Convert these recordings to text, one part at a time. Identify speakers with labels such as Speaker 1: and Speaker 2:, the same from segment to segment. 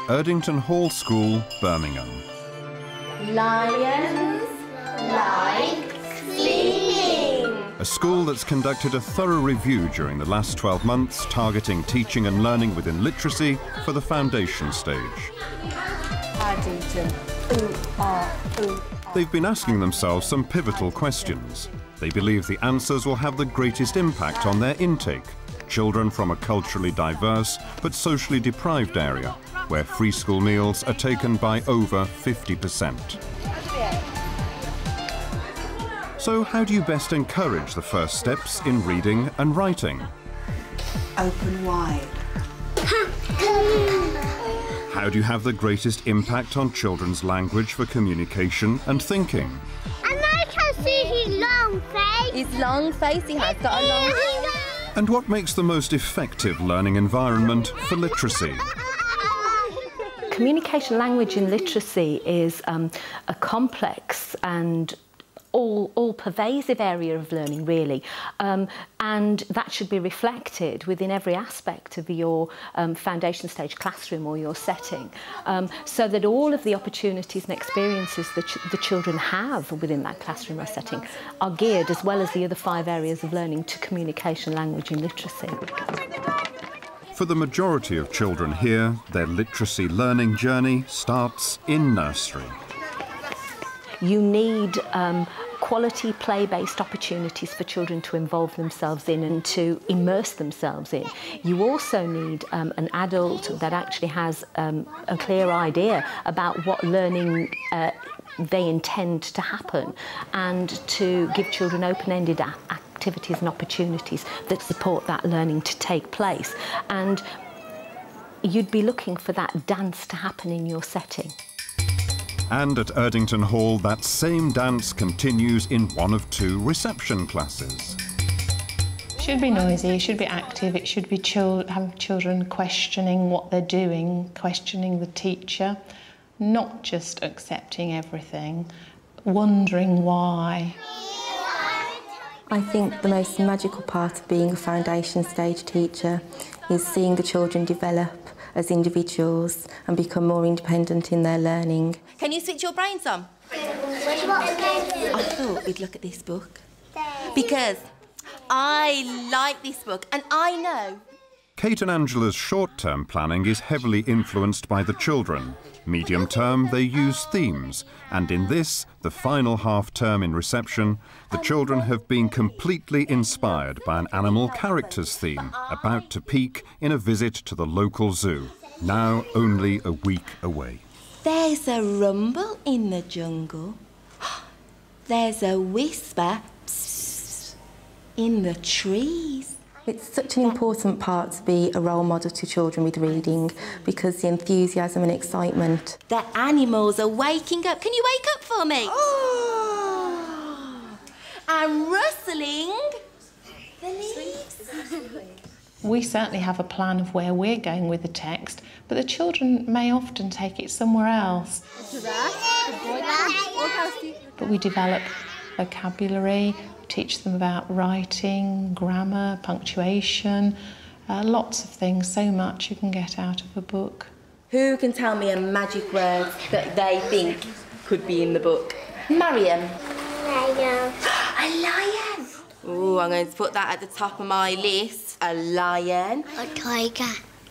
Speaker 1: Erdington Hall School, Birmingham.
Speaker 2: Lions like singing.
Speaker 1: A school that's conducted a thorough review during the last 12 months, targeting teaching and learning within literacy for the foundation stage.
Speaker 2: Erdington, ooh.
Speaker 1: They've been asking themselves some pivotal questions. They believe the answers will have the greatest impact on their intake. Children from a culturally diverse but socially deprived area, where free school meals are taken by over 50%. So how do you best encourage the first steps in reading and writing?
Speaker 3: Open wide.
Speaker 1: How do you have the greatest impact on children's language for communication and thinking?
Speaker 4: And I can see his long face.
Speaker 2: His long face, he has got a long face.
Speaker 1: And what makes the most effective learning environment for literacy?
Speaker 5: Communication, language and literacy is a complex and all-pervasive area of learning, really, and that should be reflected within every aspect of your foundation stage classroom or your setting, so that all of the opportunities and experiences that the children have within that classroom or setting are geared, as well as the other 5 areas of learning, to communication, language and literacy.
Speaker 1: For the majority of children here, their literacy learning journey starts in nursery.
Speaker 5: You need quality play-based opportunities for children to involve themselves in and to immerse themselves in. You also need an adult that actually has a clear idea about what learning they intend to happen, and to give children open-ended activities and opportunities that support that learning to take place. And you'd be looking for that dance to happen in your setting.
Speaker 1: And at Erdington Hall, that same dance continues in one of 2 reception classes.
Speaker 6: It should be noisy, it should be active, it should be have children questioning what they're doing, questioning the teacher, not just accepting everything, wondering why.
Speaker 7: I think the most magical part of being a foundation stage teacher is seeing the children develop as individuals and become more independent in their learning.
Speaker 2: Can you switch your brains on? I thought we'd look at this book because I like this book and I know.
Speaker 1: Kate and Angela's short-term planning is heavily influenced by the children. Medium-term, they use themes, and in this, the final half-term in reception, the children have been completely inspired by an animal characters theme about to peak in a visit to the local zoo, now only a week away.
Speaker 2: There's a rumble in the jungle. There's a whisper in the trees.
Speaker 7: It's such an important part to be a role model to children with reading, because the enthusiasm and excitement.
Speaker 2: The animals are waking up. Can you wake up for me? Oh. I'm rustling the leaves.
Speaker 6: We certainly have a plan of where we're going with the text, but the children may often take it somewhere else. But we develop vocabulary, teach them about writing, grammar, punctuation, lots of things, so much you can get out of a book.
Speaker 2: Who can tell me a magic word that they think could be in the book? Mariam.
Speaker 4: Lion.
Speaker 2: A lion. Oh, I'm going to put that at the top of my list. A lion.
Speaker 4: A tiger.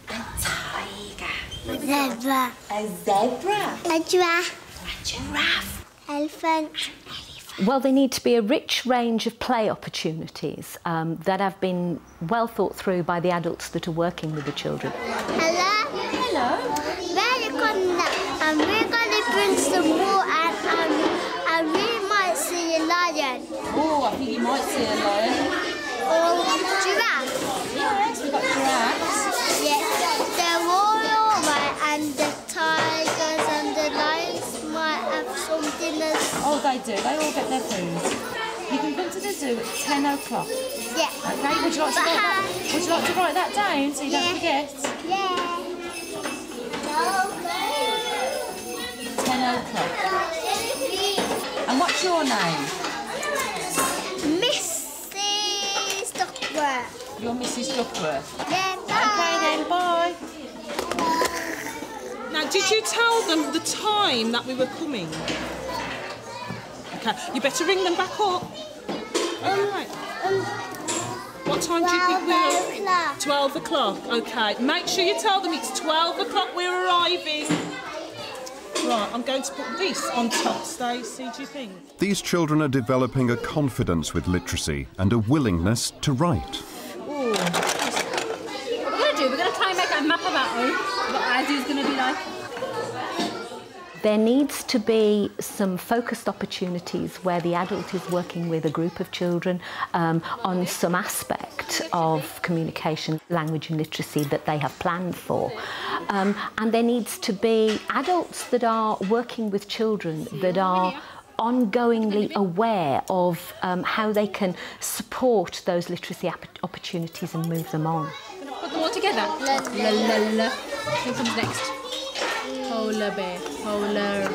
Speaker 2: A tiger.
Speaker 4: A zebra.
Speaker 2: A zebra.
Speaker 4: A giraffe.
Speaker 2: A giraffe.
Speaker 4: Elephant.
Speaker 5: Well, there need to be a rich range of play opportunities that have been well thought through by the adults that are working with the children.
Speaker 4: Hello. Hello. Welcome. And we're going to bring some more, and we might see a lion.
Speaker 8: Oh, I think you might see a lion.
Speaker 4: Or giraffe.
Speaker 8: Yes, we've got giraffes.
Speaker 4: Yeah, they're all right, and the tigers and the lions might have something as...
Speaker 8: Oh, they do. They all get their food. You can come to the zoo at 10 o'clock.
Speaker 4: Yeah.
Speaker 8: Okay, would you like to write that? Would you like to write that down so you don't forget?
Speaker 4: Yeah.
Speaker 8: 10 o'clock. And what's your name?
Speaker 4: Mrs. Duckworth.
Speaker 8: You're Mrs. Duckworth.
Speaker 4: Yeah, bye.
Speaker 8: Okay then, bye.
Speaker 3: Now
Speaker 9: Now, did you tell them the time that we were coming? OK, you better ring them back up. OK. What time do you think we're... 12 o'clock. OK, make sure you tell them it's 12 o'clock we're arriving. Right, I'm going to put this on top, Stacey, do you think?
Speaker 1: These children are developing a confidence with literacy and a willingness to write.
Speaker 8: Ooh. What we're going to do, we're going to try and make a map of our own, what Azu's going to be like.
Speaker 5: There needs to be some focused opportunities where the adult is working with a group of children on some aspect of communication, language and literacy that they have planned for. And there needs to be adults that are working with children that are ongoingly aware of how they can support those literacy opportunities and move them on.
Speaker 8: Put them all together. La la la. Who comes next? Polar bear, polar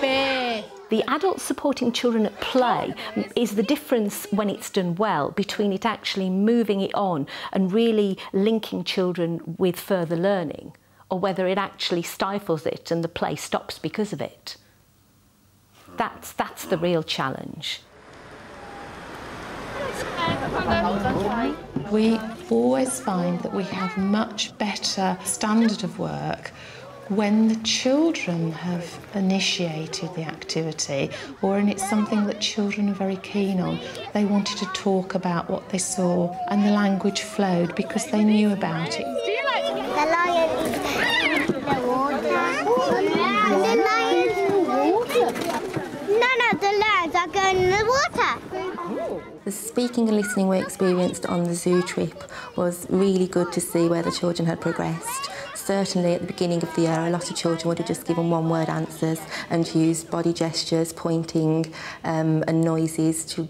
Speaker 8: bear.
Speaker 5: The adult supporting children at play is the difference, when it's done well, between it actually moving it on and really linking children with further learning, or whether it actually stifles it and the play stops because of it. That's the real challenge.
Speaker 6: We always find that we have much better standard of work when the children have initiated the activity, or when it's something that children are very keen on. They wanted to talk about what they saw and the language flowed because they knew about it.
Speaker 4: Do you like the lion is in the water? The lion is in the water? No, the lions are going in the water.
Speaker 7: The speaking and listening we experienced on the zoo trip was really good to see where the children had progressed. Certainly at the beginning of the year, a lot of children would have just given one-word answers and used body gestures, pointing and noises to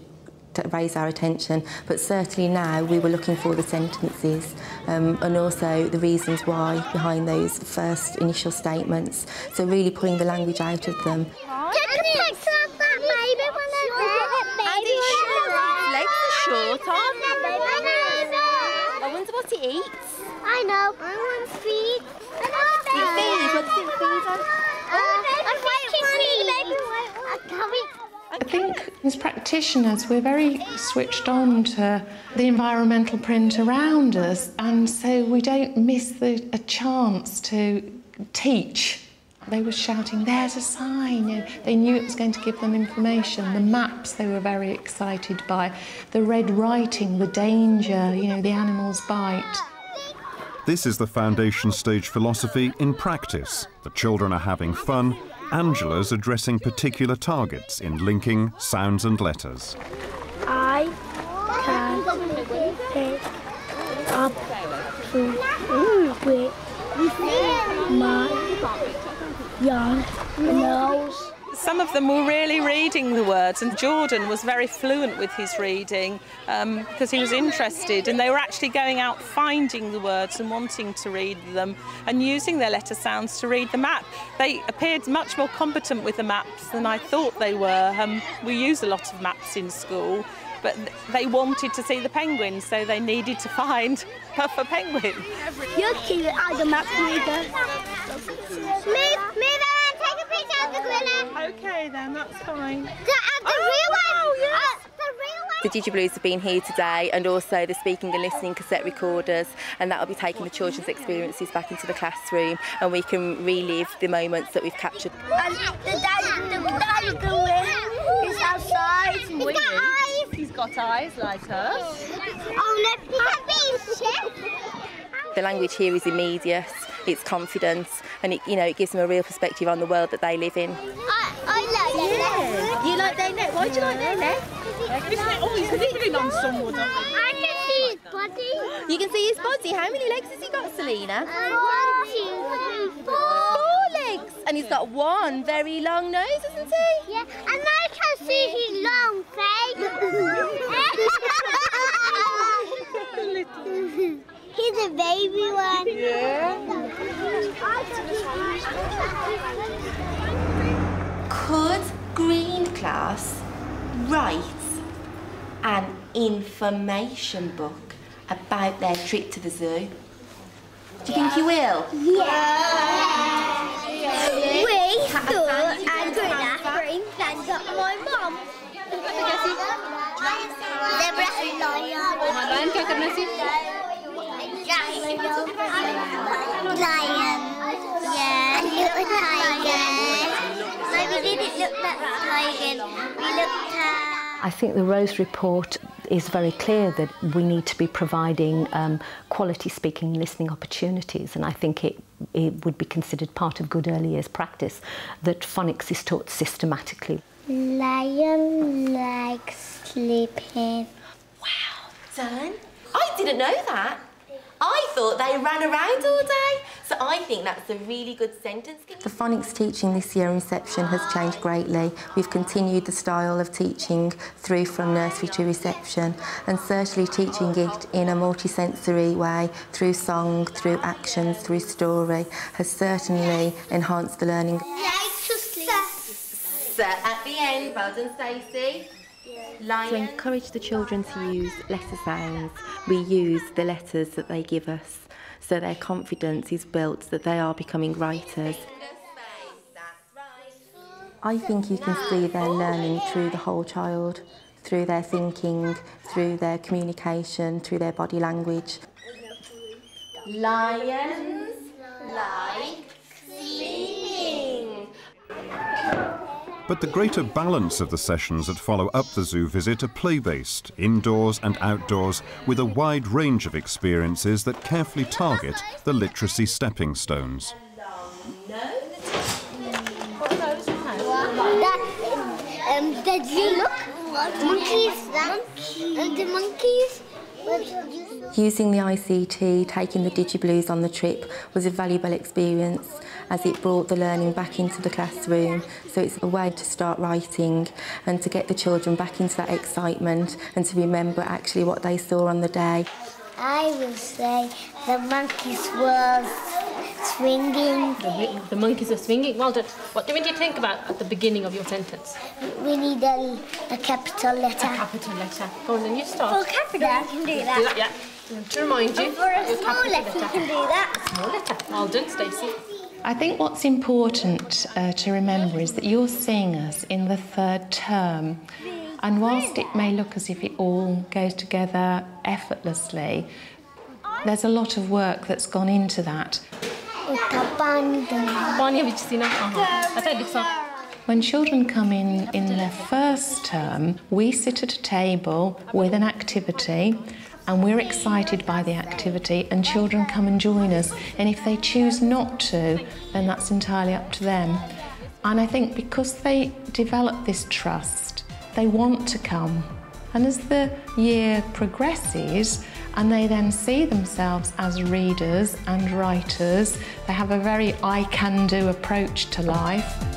Speaker 7: raise our attention. But certainly now we were looking for the sentences and also the reasons why behind those first initial statements. So really pulling the language out of them.
Speaker 4: Take a picture of that baby when they're
Speaker 2: Legs are short, aren't they? I wonder what it eats.
Speaker 4: I know. I want feed.
Speaker 2: It feeds. What does it feed on?
Speaker 6: I think as practitioners we're very switched on to the environmental print around us, and so we don't miss a chance to teach. They were shouting, "There's a sign!" You know, they knew it was going to give them information. The maps they were very excited by. The red writing, the danger, you know, the animal's bite.
Speaker 1: This is the foundation stage philosophy in practice. The children are having fun. Angela's addressing particular targets in linking sounds and letters.
Speaker 4: I can pick up food with my young nose.
Speaker 10: Some of them were really reading the words, and Jordan was very fluent with his reading because he was interested, and they were actually going out finding the words and wanting to read them and using their letter sounds to read the map. They appeared much more competent with the maps than I thought they were. We use a lot of maps in school, but they wanted to see the penguin, so they needed to find Puffer Penguin.
Speaker 4: You're cute, I'm the map reader. Move around, take a picture of the gorilla.
Speaker 10: OK then, that's fine.
Speaker 4: The real one! Yes.
Speaker 2: The DigiBlues have been here today, and also the speaking and listening cassette recorders, and that will be taking the children's experiences back into the classroom, and we can relive the moments that we've captured.
Speaker 4: And the daddy gorilla is outside. He's got eyes.
Speaker 8: He's got eyes like us.
Speaker 4: Oh no, he's not being shit.
Speaker 2: The language here is immediate, it's confidence, and it gives them a real perspective on the world that they live in.
Speaker 4: I like their neck.
Speaker 2: You like their neck? Why do you like their neck?
Speaker 10: Oh, he's living on some wood.
Speaker 4: I can see his body.
Speaker 2: You can see his body. How many legs has he got, Selena?
Speaker 4: 1, 2, 3, 4.
Speaker 2: 4 legs. And he's got one very long nose, hasn't he?
Speaker 4: Yeah, and I can see his long face. He's a baby one.
Speaker 10: Yeah.
Speaker 2: Could Green Class write an information book
Speaker 7: about their trip to the zoo? Do you think you will?
Speaker 4: Yeah. We thought I'm going to bring panda to my mum. Zebra.
Speaker 8: Lion क्या करना सी?
Speaker 4: Lion. Yeah, little tiger. So we didn't look at tiger. We looked at...
Speaker 5: I think the Rose Report is very clear that we need to be providing quality speaking and listening opportunities, and I think it would be considered part of good early years practice that phonics is taught systematically.
Speaker 4: Lion likes sleeping.
Speaker 7: Wow, Zern, I didn't know that. I thought they ran around all day. So I think that's a really good sentence. The phonics teaching this year in reception has changed greatly. We've continued the style of teaching through from nursery to reception, and certainly teaching it in a multisensory way, through song, through actions, through story, has certainly enhanced the learning. At the end, well done, Stacey. To encourage the children to use letter sounds, we use the letters that they give us, so their confidence is built that they are becoming writers. I think you can see their learning through the whole child, through their thinking, through their communication, through their body language. Lions like sleeping.
Speaker 1: But the greater balance of the sessions that follow up the zoo visit are play-based, indoors and outdoors, with a wide range of experiences that carefully target the literacy stepping stones.
Speaker 4: Did you look? Monkeys, the monkeys.
Speaker 7: Using the ICT, taking the DigiBlues on the trip was a valuable experience, as it brought the learning back into the classroom. So it's a way to start writing and to get the children back into that excitement and to remember actually what they saw on the day.
Speaker 4: I will say the monkeys were swinging.
Speaker 8: The monkeys are swinging. Well done. What do you think about at the beginning of your sentence?
Speaker 4: We need a capital letter.
Speaker 8: A capital letter. Go on then, you start.
Speaker 4: For capital, I can do that.
Speaker 8: Yeah. To remind you.
Speaker 4: And for a small letter, you can do that.
Speaker 8: A small letter. Well done, Stacey.
Speaker 6: I think what's important to remember is that you're seeing us in the third term, and whilst it may look as if it all goes together effortlessly, there's a lot of work that's gone into that. When children come in their first term, we sit at a table with an activity, and we're excited by the activity, and children come and join us, and if they choose not to, then that's entirely up to them. And I think because they develop this trust, they want to come. And as the year progresses, and they then see themselves as readers and writers, they have a very I-can-do approach to life.